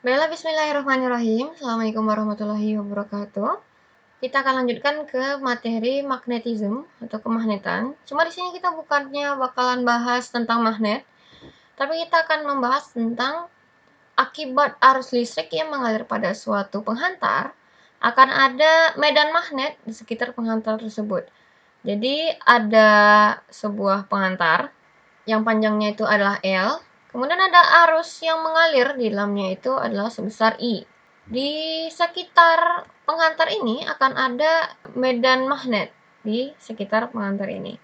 Baiklah, bismillahirrahmanirrahim. Assalamualaikum warahmatullahi wabarakatuh. Kita akan lanjutkan ke materi magnetism atau kemagnetan. Cuma di sini kita bukannya bakalan bahas tentang magnet, tapi kita akan membahas tentang akibat arus listrik yang mengalir pada suatu penghantar akan ada medan magnet di sekitar penghantar tersebut. Jadi ada sebuah penghantar yang panjangnya itu adalah L, kemudian ada arus yang mengalir di dalamnya itu adalah sebesar I. Di sekitar penghantar ini akan ada medan magnet di sekitar penghantar ini.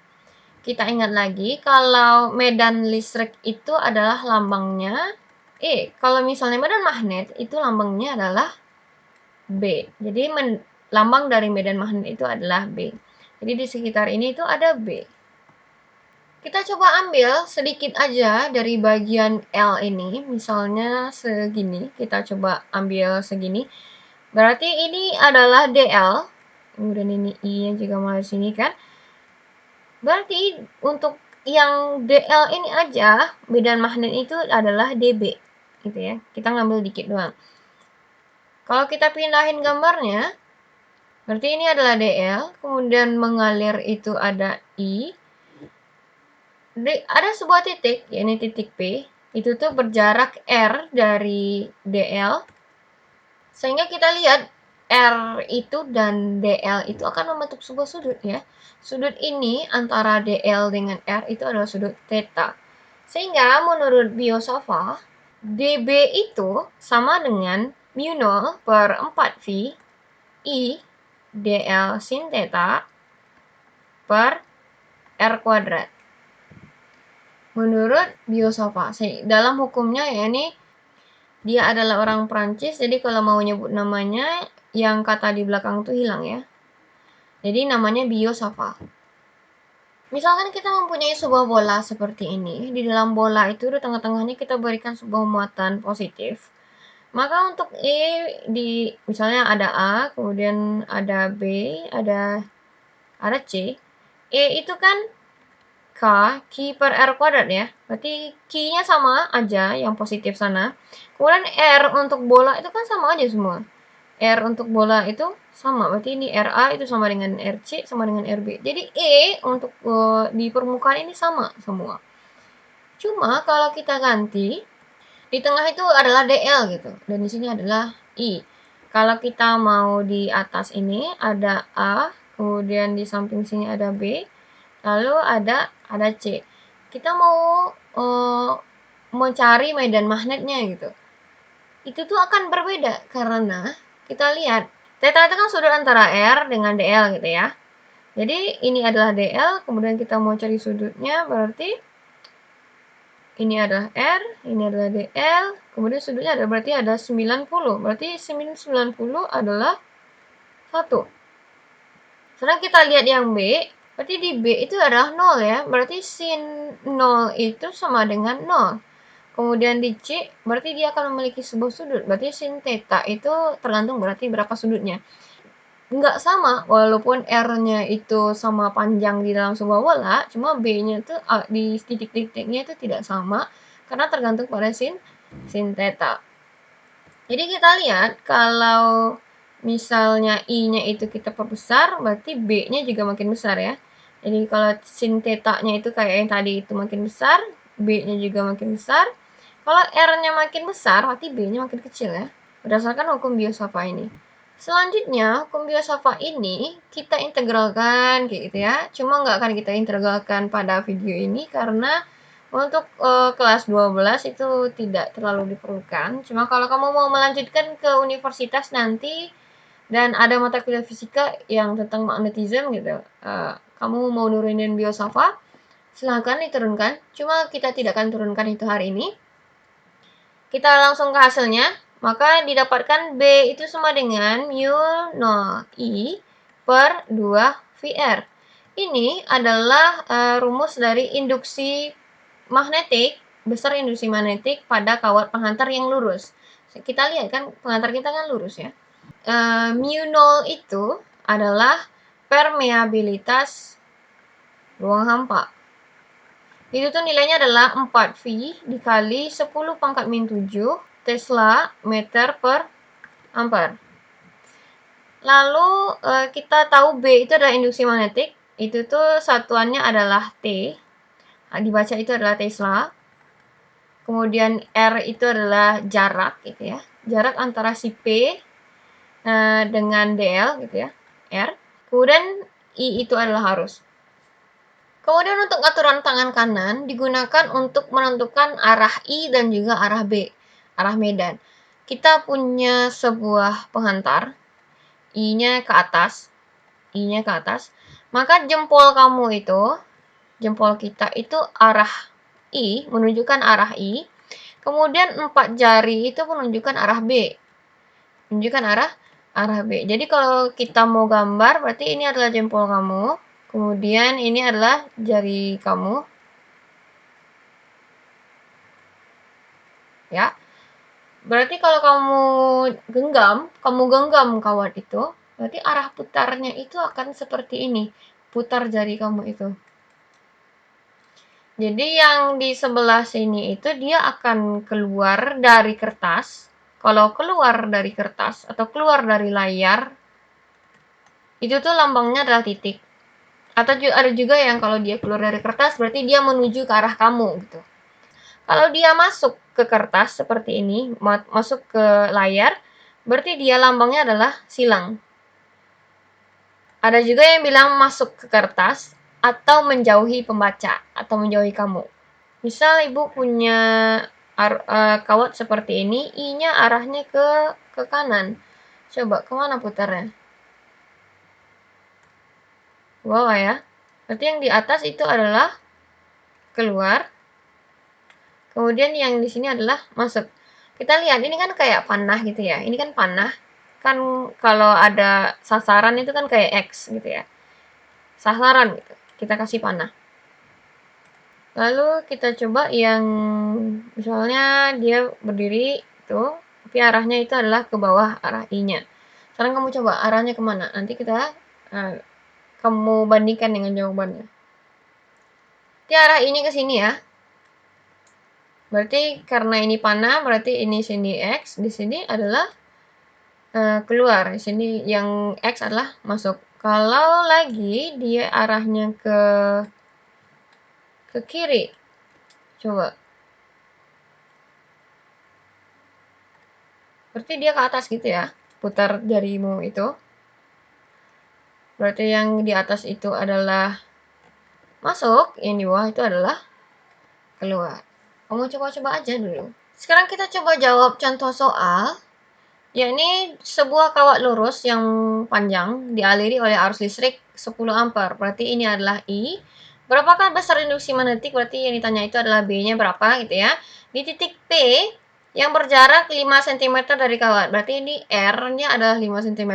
Kita ingat lagi kalau medan listrik itu adalah lambangnya E. Kalau misalnya medan magnet itu lambangnya adalah B. Jadi lambang dari medan magnet itu adalah B. Jadi di sekitar ini itu ada B. Kita coba ambil sedikit aja dari bagian L ini, misalnya segini. Kita coba ambil segini. Berarti ini adalah DL. Kemudian ini I-nya juga mulai sini kan. Berarti untuk yang DL ini aja, medan magnet itu adalah DB. Gitu ya. Kita ngambil dikit doang. Kalau kita pindahin gambarnya, berarti ini adalah DL. Kemudian mengalir itu ada I. Ada sebuah titik, yakni titik P, itu tuh berjarak R dari DL, sehingga kita lihat R itu dan DL itu akan membentuk sebuah sudut ya. Sudut ini antara DL dengan R itu adalah sudut theta. Sehingga menurut Biosova, dB itu sama dengan mu0 per 4V I DL sin theta per R kuadrat. Menurut Biosova, dalam hukumnya ya ini dia adalah orang Prancis, jadi kalau mau nyebut namanya yang kata di belakang tuh hilang ya. Jadi namanya Biosova. Misalkan kita mempunyai sebuah bola seperti ini, di dalam bola itu di tengah-tengahnya kita berikan sebuah muatan positif. Maka untuk misalnya ada A, kemudian ada B, ada C. E itu kan Q per R kuadrat ya. Berarti Q-nya sama aja, yang positif sana. Kemudian R untuk bola itu kan sama aja semua. R untuk bola itu sama. Berarti ini RA itu sama dengan RC, sama dengan RB. Jadi E untuk di permukaan ini sama semua. Cuma kalau kita ganti, di tengah itu adalah DL gitu. Dan di sini adalah I. Kalau kita mau di atas ini ada A, kemudian di samping sini ada B, lalu ada C. Kita mau mencari medan magnetnya gitu. Itu tuh akan berbeda karena kita lihat theta itu kan sudut antara R dengan DL gitu ya. Jadi ini adalah DL, kemudian kita mau cari sudutnya berarti ini adalah R, ini adalah DL, kemudian sudutnya ada berarti ada 90. Berarti 90 adalah 1. Sekarang kita lihat yang B, berarti di B itu adalah 0 ya. Berarti sin 0 itu sama dengan 0. Kemudian di C, berarti dia akan memiliki sebuah sudut. Berarti sin theta itu tergantung berarti berapa sudutnya. Enggak sama, walaupun R-nya itu sama panjang di dalam sebuah bola, cuma B-nya itu di titik-titiknya itu tidak sama, karena tergantung pada sin theta. Jadi kita lihat, kalau misalnya I-nya itu kita perbesar, berarti B-nya juga makin besar ya. Jadi kalau sin theta-nya itu kayak yang tadi itu makin besar, B-nya juga makin besar. Kalau R-nya makin besar, berarti B-nya makin kecil ya. Berdasarkan hukum Biosova ini. Selanjutnya, hukum Biosova ini kita integralkan kayak gitu ya. Cuma nggak akan kita integralkan pada video ini karena untuk kelas 12 itu tidak terlalu diperlukan. Cuma kalau kamu mau melanjutkan ke universitas nanti dan ada mata kuliah fisika yang tentang magnetism gitu, kamu mau nurunin Biosova, silahkan diturunkan. Cuma kita tidak akan turunkan itu hari ini. Kita langsung ke hasilnya. Maka didapatkan B itu sama dengan mu0 I per 2 VR. Ini adalah rumus dari induksi magnetik, besar induksi magnetik pada kawat penghantar yang lurus. Kita lihat kan penghantar kita kan lurus ya. mu0 itu adalah permeabilitas ruang hampa. Itu tuh nilainya adalah 4V dikali 10⁻⁷ Tesla meter per ampere. Lalu kita tahu B itu adalah induksi magnetik. Itu tuh satuannya adalah T. Nah, dibaca itu adalah Tesla. Kemudian R itu adalah jarak gitu ya. Jarak antara si P dengan DL gitu ya. R. Kemudian I itu adalah arus. Kemudian untuk aturan tangan kanan digunakan untuk menentukan arah I dan juga arah B, arah medan. Kita punya sebuah penghantar, I-nya ke atas, I-nya ke atas. Maka jempol kamu itu, jempol kita itu arah I, menunjukkan arah I. Kemudian 4 jari itu menunjukkan arah B. Menunjukkan arah B. Jadi kalau kita mau gambar, berarti ini adalah jempol kamu. Kemudian ini adalah jari kamu. Ya. Berarti kalau kamu genggam kawat itu, berarti arah putarnya itu akan seperti ini. Putar jari kamu itu. Jadi yang di sebelah sini itu dia akan keluar dari kertas. Kalau keluar dari kertas atau keluar dari layar, itu tuh lambangnya adalah titik. Atau ada juga yang kalau dia keluar dari kertas berarti dia menuju ke arah kamu gitu. Kalau dia masuk ke kertas seperti ini, masuk ke layar, berarti dia lambangnya adalah silang. Ada juga yang bilang masuk ke kertas atau menjauhi pembaca atau menjauhi kamu. Misal ibu punya kawat seperti ini, I-nya arahnya ke kanan. Coba kemana putarnya? Bawah ya. Berarti yang di atas itu adalah keluar. Kemudian yang di sini adalah masuk. Kita lihat ini kan kayak panah gitu ya. Ini kan panah. Kan kalau ada sasaran itu kan kayak X gitu ya. Sasaran gitu. Kita kasih panah. Lalu kita coba yang misalnya dia berdiri itu, tapi arahnya itu adalah ke bawah arah I-nya. Sekarang kamu coba arahnya kemana? Nanti kita kamu bandingkan dengan jawabannya. Jadi arah I-nya ke sini ya. Berarti karena ini panah, berarti ini sini X, di sini adalah keluar. Di sini yang X adalah masuk. Kalau lagi dia arahnya ke kiri. Coba. Berarti dia ke atas gitu ya. Putar jarimu itu. Berarti yang di atas itu adalah masuk, yang di bawah itu adalah keluar. Kamu coba-coba aja dulu. Sekarang kita coba jawab contoh soal. Yakni sebuah kawat lurus yang panjang dialiri oleh arus listrik 10 ampere. Berarti ini adalah I. Berapakah besar induksi magnetik? Berarti yang ditanya itu adalah B-nya berapa gitu ya. Di titik P yang berjarak 5 cm dari kawat. Berarti ini R-nya adalah 5 cm.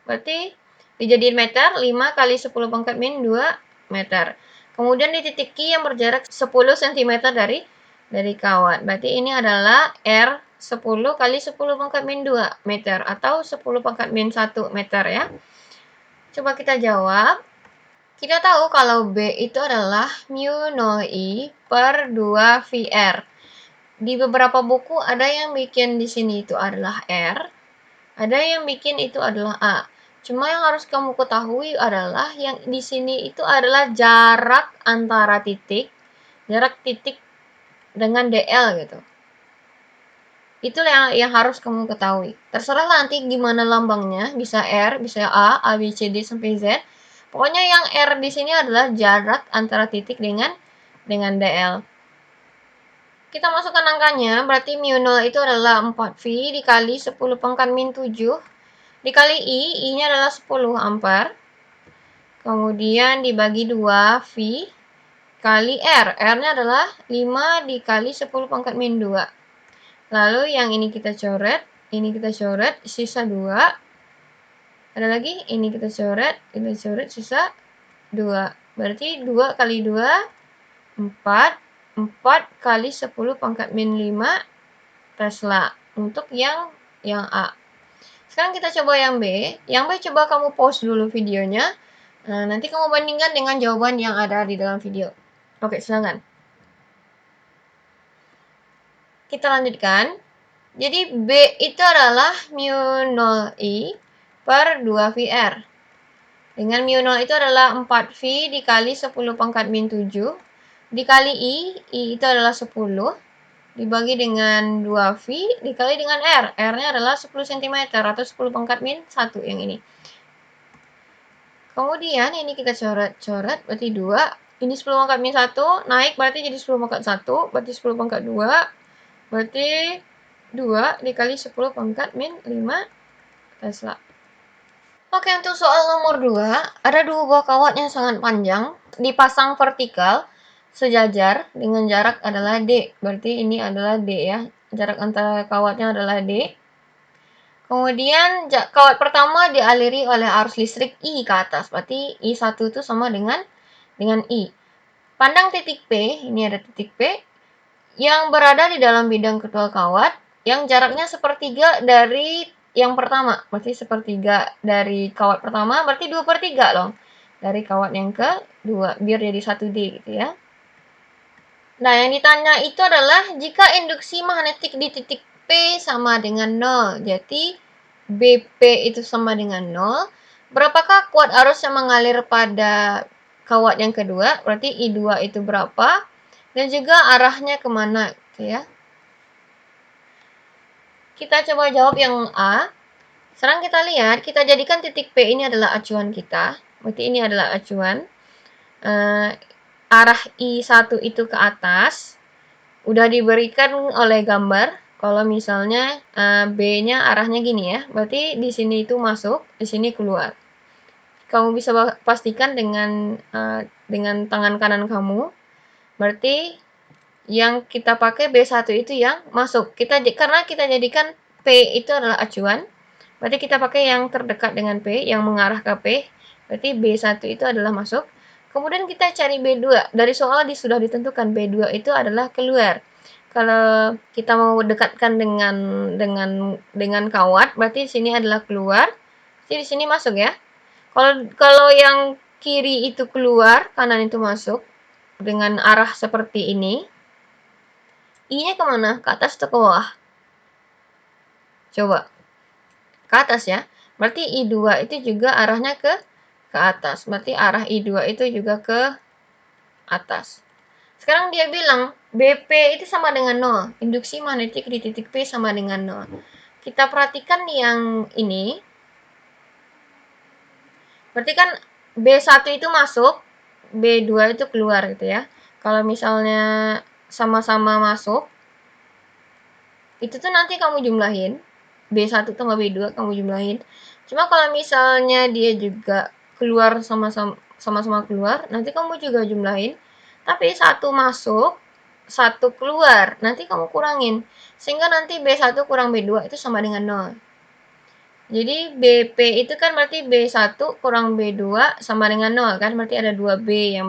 Berarti dijadiin meter, 5 kali 10 pangkat min 2 meter. Kemudian di titik Q yang berjarak 10 cm dari kawat. Berarti ini adalah R 10 kali 10 pangkat min 2 meter atau 10 pangkat min 1 meter ya. Coba kita jawab. Kita tahu kalau B itu adalah mu 0I per 2 VR. Di beberapa buku ada yang bikin di sini itu adalah R, ada yang bikin itu adalah A. Cuma yang harus kamu ketahui adalah yang di sini itu adalah jarak antara titik, jarak titik dengan DL gitu. Itulah yang harus kamu ketahui. Terserah nanti gimana lambangnya, bisa R, bisa A, B, C, D sampai Z. Pokoknya yang R di sini adalah jarak antara titik dengan DL. Kita masukkan angkanya, berarti mu 0 itu adalah 4V dikali 10 pangkat min 7 dikali I, I-nya adalah 10 ampere. Kemudian dibagi 2V kali R, R-nya adalah 5 dikali 10 pangkat min 2. Lalu yang ini kita coret, sisa 2. Ada lagi, ini kita coret, sisa 2. Berarti 2 kali 2, 4. 4 kali 10 pangkat min 5 Tesla. Untuk yang A. Sekarang kita coba yang B. Yang B coba kamu pause dulu videonya. Nanti kamu bandingkan dengan jawaban yang ada di dalam video. Oke, silakan. Kita lanjutkan. Jadi B itu adalah mu 0I per 2VR. Dengan mu 0 itu adalah 4V dikali 10 pangkat min 7 dikali I itu adalah 10 dibagi dengan 2V dikali dengan R. R-nya adalah 10 cm atau 10 pangkat min 1 yang ini. Kemudian ini kita coret-coret, berarti 2. Ini 10 pangkat min 1, naik berarti jadi 10 pangkat 1, berarti 10 pangkat 2, berarti 2 dikali 10 pangkat min 5 Tesla. Oke, untuk soal nomor 2, ada dua buah kawat yang sangat panjang, dipasang vertikal, sejajar, dengan jarak adalah D. Berarti ini adalah D ya, jarak antara kawatnya adalah D. Kemudian kawat pertama dialiri oleh arus listrik I ke atas, berarti I1 itu sama dengan I. Pandang titik P, ini ada titik P, yang berada di dalam bidang kedua kawat, yang jaraknya sepertiga dari yang pertama, berarti sepertiga dari kawat pertama, berarti 2/3 loh, dari kawat yang kedua, biar jadi 1D gitu ya. Nah, yang ditanya itu adalah jika induksi magnetik di titik P sama dengan 0, jadi BP itu sama dengan 0, berapakah kuat arus yang mengalir pada kawat yang kedua, berarti I2 itu berapa, dan juga arahnya kemana gitu ya. Kita coba jawab yang A. Sekarang kita lihat, kita jadikan titik P ini adalah acuan kita, berarti ini adalah acuan. Arah I1 itu ke atas, udah diberikan oleh gambar. Kalau misalnya B-nya arahnya gini ya, berarti di sini itu masuk, di sini keluar. Kamu bisa pastikan dengan tangan kanan kamu. Berarti yang kita pakai B1 itu yang masuk. Karena kita jadikan P itu adalah acuan, berarti kita pakai yang terdekat dengan P, yang mengarah ke P. Berarti B1 itu adalah masuk. Kemudian kita cari B2. Dari soal sudah ditentukan B2 itu adalah keluar. Kalau kita mau dekatkan dengan kawat, berarti di sini adalah keluar. Jadi di sini masuk ya. Kalau yang kiri itu keluar, kanan itu masuk dengan arah seperti ini. I-nya kemana? Ke atas atau ke bawah? Coba. Ke atas ya. Berarti I2 itu juga arahnya ke atas. Berarti arah I2 itu juga ke atas. Sekarang dia bilang BP itu sama dengan 0. Induksi magnetik di titik P sama dengan 0. Kita perhatikan yang ini. Berarti kan B1 itu masuk, B2 itu keluar gitu ya. Kalau misalnya sama-sama masuk, itu tuh nanti kamu jumlahin. B1 sama B2 kamu jumlahin. Cuma kalau misalnya dia juga keluar sama-sama keluar, nanti kamu juga jumlahin. Tapi satu masuk, satu keluar, nanti kamu kurangin. Sehingga nanti B1 kurang B2 itu sama dengan 0. Jadi BP itu kan berarti B1 kurang B2 sama dengan 0 kan, berarti ada 2B yang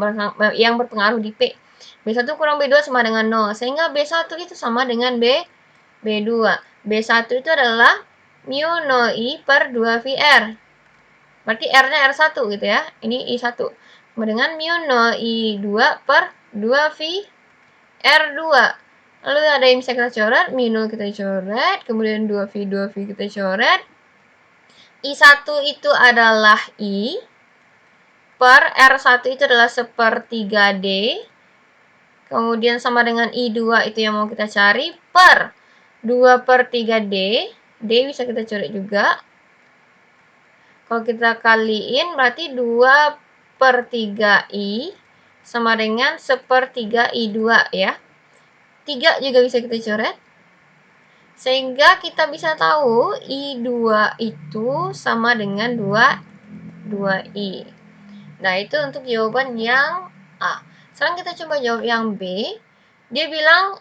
berpengaruh di P. B1 kurang B2 sama dengan 0, sehingga B1 itu sama dengan B2. B1 itu adalah mu 0I per 2VR. Berarti R-nya R1 gitu ya, ini I1. Sama dengan mu 0I2 per 2V R2. Lalu ada yang bisa kita coret, mu 0 kita coret, kemudian 2V kita coret. I1 itu adalah I, per R1 itu adalah sepertiga D, kemudian sama dengan I2 itu yang mau kita cari, per 2/3D, D bisa kita coret juga. Kalau kita kaliin berarti 2/3I sama dengan 1/3 I2 ya. 3 juga bisa kita coret. Sehingga kita bisa tahu I2 itu sama dengan 2I. Nah, itu untuk jawaban yang A. Sekarang kita coba jawab yang B. Dia bilang,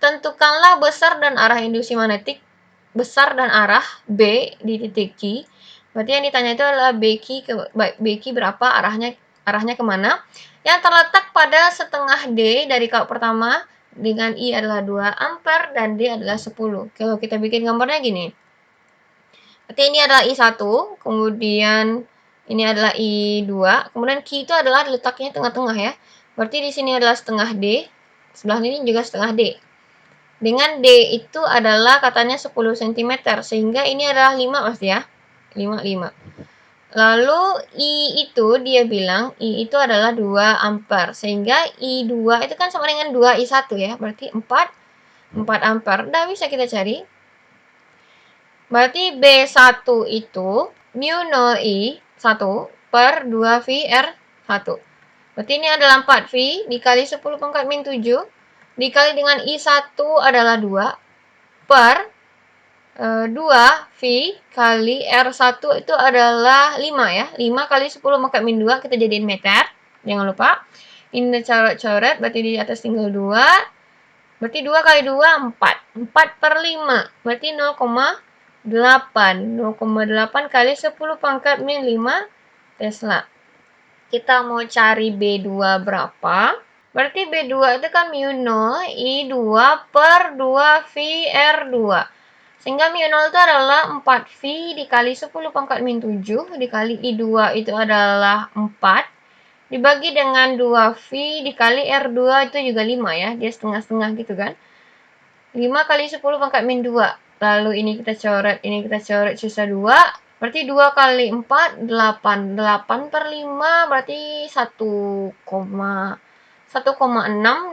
tentukanlah besar dan arah induksi magnetik, besar dan arah B di titik Q. Berarti yang ditanya itu adalah BQ berapa, arahnya kemana. Yang terletak pada setengah D dari kawat pertama, dengan I adalah 2 ampere dan D adalah 10. Kalau kita bikin gambarnya gini. Berarti ini adalah I1, kemudian ini adalah I2, kemudian Q itu adalah letaknya tengah-tengah ya. Berarti di sini adalah setengah D, sebelah ini juga setengah D. Dengan D itu adalah katanya 10 cm, sehingga ini adalah 5 Mas ya. 5. Lalu I itu dia bilang I itu adalah 2 ampere, sehingga I2 itu kan sama dengan 2 I1 ya, berarti 4 ampere. Udah bisa kita cari. Berarti B1 itu mu 0 I1 per 2 V R1. Berarti ini adalah 4 V dikali 10 pangkat min 7 dikali dengan I1 adalah 2 per 2 V kali R1 itu adalah 5 ya. 5 kali 10 pangkat min 2 kita jadiin meter. Jangan lupa. Ini coret-coret berarti di atas tinggal 2. Berarti 2 kali 2 4. 4 per 5 berarti 0,8. 0,8 kali 10 pangkat min 5 Tesla. Kita mau cari B2 berapa? Berarti B2 itu kan mu 0 I2 per 2 V R2. Sehingga mu 0 itu adalah 4V dikali 10 pangkat min 7 dikali I2 itu adalah 4 dibagi dengan 2V dikali R2 itu juga 5 ya. Dia setengah-setengah gitu kan. 5 kali 10 pangkat min 2. Lalu ini kita coret, sisa 2. Berarti 2 kali 4, 8. 8 per 5 berarti 1,6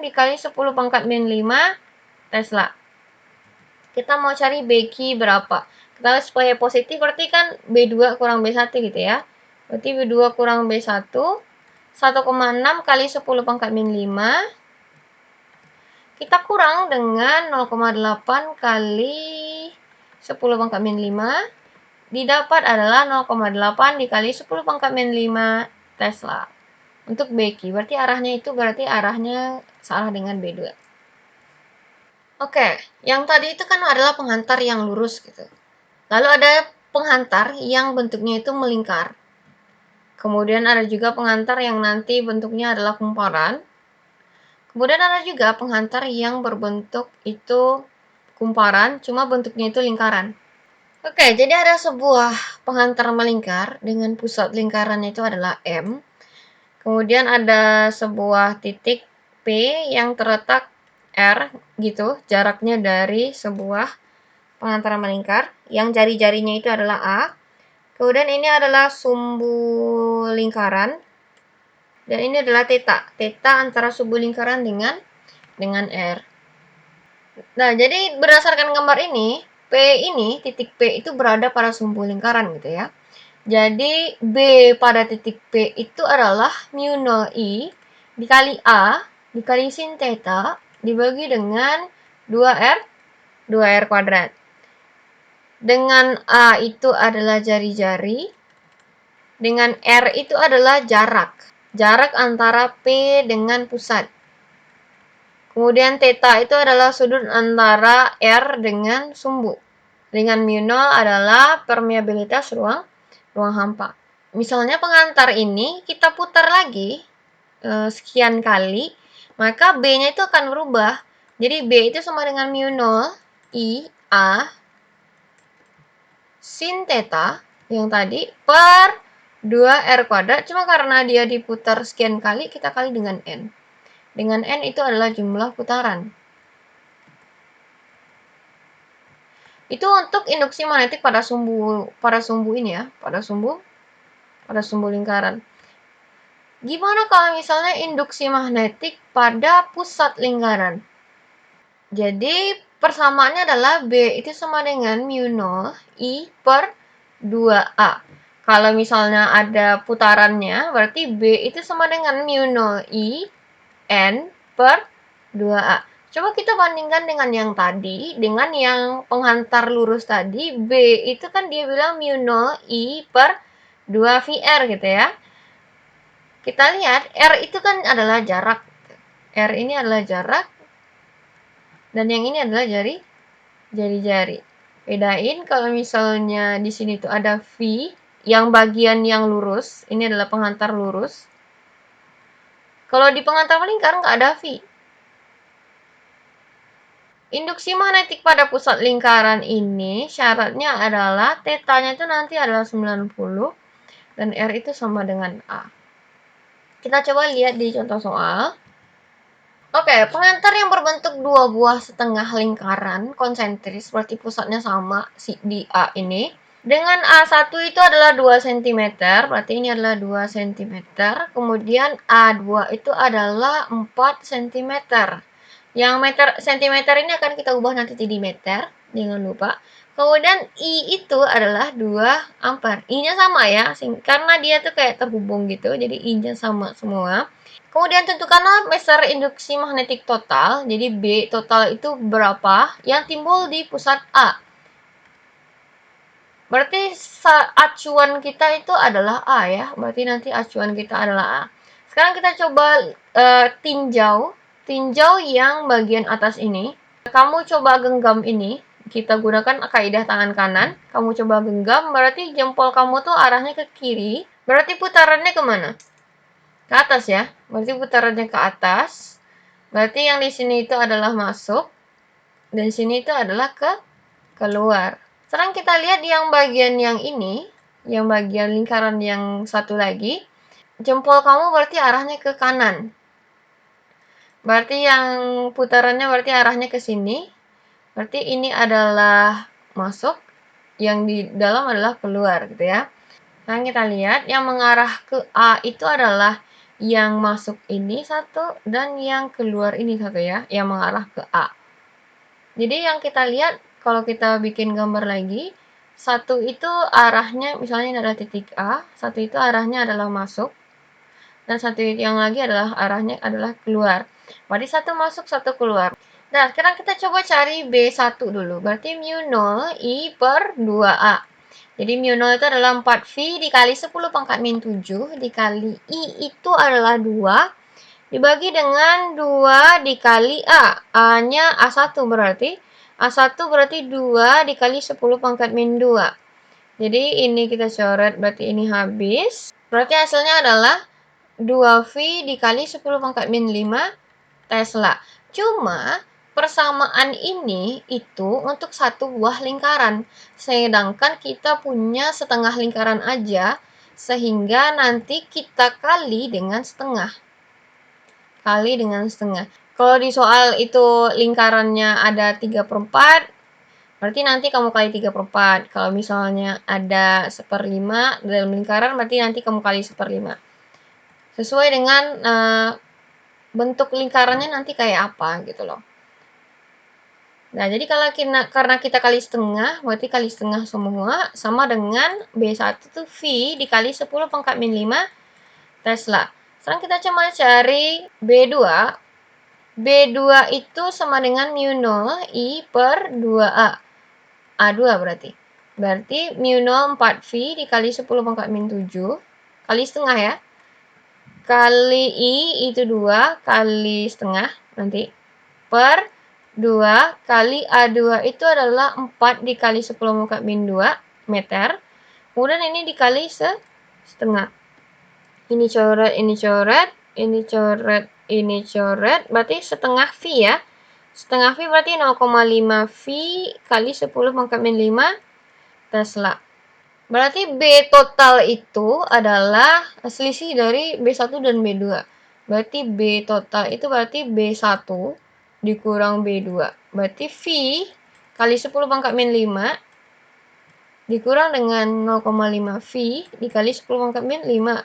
dikali 10 pangkat min 5 Tesla. Kita mau cari Bq berapa? Kita supaya positif berarti kan B2 kurang B1 gitu ya. Berarti B2 kurang B1 1,6 kali 10 pangkat min 5 kita kurang dengan 0,8 kali 10 pangkat min 5 didapat adalah 0,8 dikali 10 pangkat min 5 Tesla. Untuk Bq berarti arahnya salah dengan B2. Oke, yang tadi itu kan adalah penghantar yang lurus gitu. Lalu ada penghantar yang bentuknya itu melingkar. Kemudian ada juga penghantar yang nanti bentuknya adalah kumparan. Kemudian ada juga penghantar yang berbentuk itu kumparan, cuma bentuknya itu lingkaran. Oke, jadi ada sebuah penghantar melingkar dengan pusat lingkarannya itu adalah M. Kemudian ada sebuah titik P yang terletak R gitu, jaraknya dari sebuah penghantar melingkar yang jari-jarinya itu adalah A. Kemudian ini adalah sumbu lingkaran dan ini adalah theta. Theta antara sumbu lingkaran dengan R. Nah, jadi berdasarkan gambar ini, titik P itu berada pada sumbu lingkaran gitu ya. Jadi B pada titik P itu adalah mu 0 I dikali A dikali sin theta dibagi dengan 2R kuadrat. Dengan A itu adalah jari-jari, dengan R itu adalah jarak antara P dengan pusat. Kemudian theta itu adalah sudut antara R dengan sumbu. Dengan mu 0 adalah permeabilitas ruang hampa. Misalnya penghantar ini kita putar lagi sekian kali, maka B-nya itu akan berubah. Jadi B itu sama dengan mu 0 I A sin theta yang tadi per 2R kuadrat. Cuma karena dia diputar sekian kali, kita kali dengan N. Dengan N itu adalah jumlah putaran. Itu untuk induksi magnetik pada sumbu ini ya, pada sumbu lingkaran. Gimana kalau misalnya induksi magnetik pada pusat lingkaran? Jadi persamaannya adalah B itu sama dengan mu 0 I per 2A. Kalau misalnya ada putarannya, berarti B itu sama dengan mu 0 I N per 2A. Coba kita bandingkan dengan yang tadi, dengan yang penghantar lurus tadi, B itu kan dia bilang mu 0 I per 2 VR gitu ya. Kita lihat, R itu kan adalah jarak. R ini adalah jarak, dan yang ini adalah jari-jari. Bedain kalau misalnya di sini tuh ada V, yang bagian yang lurus, ini adalah penghantar lurus. Kalau di penghantar melingkar nggak ada V. Induksi magnetik pada pusat lingkaran ini syaratnya adalah theta-nya itu nanti adalah 90 dan R itu sama dengan A. Kita coba lihat di contoh soal. Oke, pengantar yang berbentuk dua buah setengah lingkaran konsentris, berarti pusatnya sama di A ini. Dengan A1 itu adalah 2 cm, berarti ini adalah 2 cm. Kemudian A2 itu adalah 4 cm. Yang cm ini akan kita ubah nanti jadi meter, jangan lupa. Kemudian I itu adalah 2 ampere. I-nya sama ya, karena dia tuh kayak terhubung gitu, jadi I-nya sama semua. Kemudian tentukanlah meter induksi magnetik total. Jadi B total itu berapa yang timbul di pusat A. Berarti acuan kita itu adalah A ya. Berarti nanti acuan kita adalah A. Sekarang kita coba tinjau yang bagian atas ini. Kamu coba genggam ini. Kita gunakan kaidah tangan kanan. Kamu coba genggam, berarti jempol kamu tuh arahnya ke kiri. Berarti putarannya kemana? Ke atas ya. Berarti putarannya ke atas. Berarti yang di sini itu adalah masuk. Dan sini itu adalah keluar. Sekarang kita lihat yang bagian yang ini, yang bagian lingkaran yang satu lagi. Jempol kamu berarti arahnya ke kanan. Berarti yang putarannya berarti arahnya ke sini. Berarti ini adalah masuk, yang di dalam adalah keluar gitu ya. Sekarang kita lihat yang mengarah ke A itu adalah yang masuk ini satu dan yang keluar ini satu ya, yang mengarah ke A. Jadi yang kita lihat kalau kita bikin gambar lagi, satu itu arahnya misalnya ini adalah titik A, satu itu arahnya adalah masuk, dan satu yang lagi adalah arahnya adalah keluar. Berarti satu masuk, satu keluar. Nah, sekarang kita coba cari B1 dulu. Berarti mu 0 I per 2A. Jadi mu 0 itu adalah 4V dikali 10 pangkat min 7 dikali I itu adalah 2 dibagi dengan 2 dikali A. A-nya A1 berarti. A1 berarti 2 dikali 10 pangkat min 2. Jadi ini kita coret, berarti ini habis. Berarti hasilnya adalah 2V dikali 10 pangkat min 5 Tesla. Cuma persamaan ini itu untuk satu buah lingkaran. Sedangkan kita punya setengah lingkaran aja, sehingga nanti kita kali dengan setengah. Kalau di soal itu lingkarannya ada 3/4, berarti nanti kamu kali 3/4. Kalau misalnya ada 1/5 dalam lingkaran, berarti nanti kamu kali 1/5. Sesuai dengan bentuk lingkarannya nanti kayak apa gitu loh. Nah, jadi kalau karena kita kali setengah, berarti kali setengah semua sama dengan B1 itu V dikali 10 pangkat min 5 Tesla. Sekarang kita coba cari B2. B2 itu sama dengan mu 0 I per 2A. A2 berarti. Berarti mu 0 4V dikali 10 pangkat min 7. Kali setengah ya. Kali I itu 2 kali setengah nanti. Per 2 kali A2 itu adalah 4 dikali 10 pangkat min 2 meter. Kemudian ini dikali setengah. Ini coret, ini coret, ini coret, ini coret. Berarti setengah V ya. Setengah V berarti 0,5 V kali 10 pangkat min 5 Tesla. Berarti B total itu adalah selisih dari B1 dan B2. Berarti B total itu berarti B1 dikurang B2. Berarti V kali 10 pangkat min 5 dikurang dengan 0,5 V dikali 10 pangkat min 5.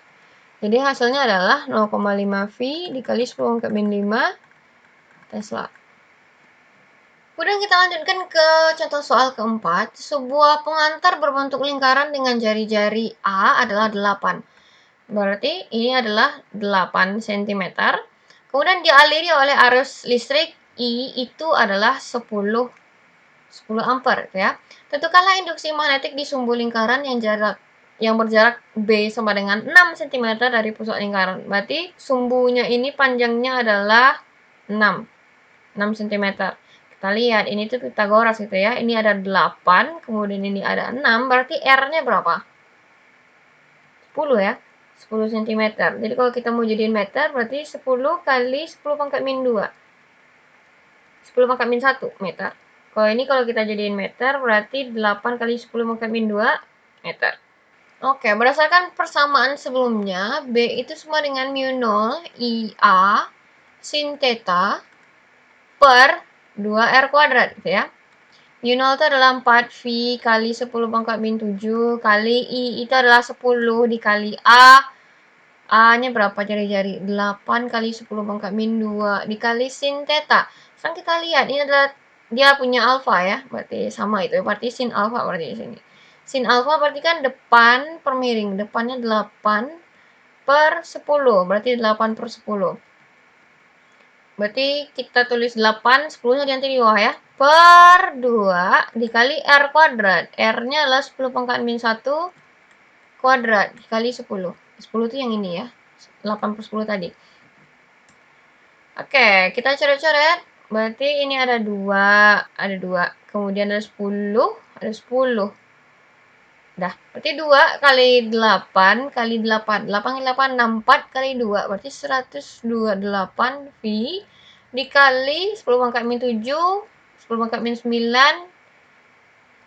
Jadi hasilnya adalah 0,5 V dikali 10 pangkat min 5 Tesla. Kemudian kita lanjutkan ke contoh soal keempat. Sebuah pengantar berbentuk lingkaran dengan jari-jari A adalah 8. Berarti ini adalah 8 cm. Kemudian dialiri oleh arus listrik I itu adalah 10 ampere ya. Tentukanlah induksi magnetik di sumbu lingkaran yang berjarak B sama dengan 6 cm dari pusat lingkaran. Berarti sumbunya ini panjangnya adalah 6 cm. Kita lihat, ini tuh Pitagoras gitu ya. Ini ada 8, kemudian ini ada 6, berarti R-nya berapa? 10 ya. 10 cm. Jadi kalau kita mau jadiin meter, berarti 10 kali 10 pangkat min 2. 10 pangkat min 1 meter. Kalau kita jadiin meter, berarti 8 kali 10 pangkat min 2 meter. Oke, berdasarkan persamaan sebelumnya, B itu sama dengan mu 0 IA sin theta per 2R kuadrat gitu ya. U0 itu adalah 4V kali 10 pangkat min 7 kali I itu adalah 10 dikali A. A-nya berapa jari-jari? 8 kali 10 pangkat min 2 dikali sin theta. Sekarang kita lihat, ini adalah dia punya alfa ya, berarti sama itu. Berarti sin alfa berarti di sini. Sin alfa berarti kan depan per miring. Depannya 8 per 10, berarti 8 per 10. Berarti kita tulis 8, 10-nya nanti di bawah ya. Per 2 dikali R kuadrat. R-nya adalah 10 pangkat min 1 kuadrat dikali 10. 10 itu yang ini ya. 8 per 10 tadi. Oke, kita coret-coret. Berarti ini ada 2. Kemudian ada 10, ada 10. Dah, berarti 2 kali 8 kali 8. 8 kali 8, 64 kali 2. Berarti 128 V dikali 10 pangkat min 7, 10 pangkat min 9,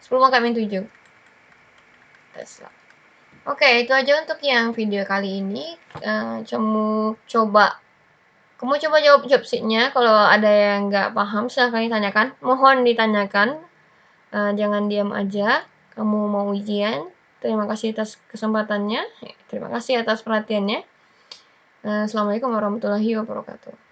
10 pangkat min 7. Oke, itu aja untuk yang video kali ini. Kamu coba jawab sheetnya. Kalau ada yang nggak paham, silahkan ditanyakan. Mohon ditanyakan. Jangan diam aja. Kamu mau ujian. Terima kasih atas kesempatannya. Terima kasih atas perhatiannya. Assalamualaikum warahmatullahi wabarakatuh.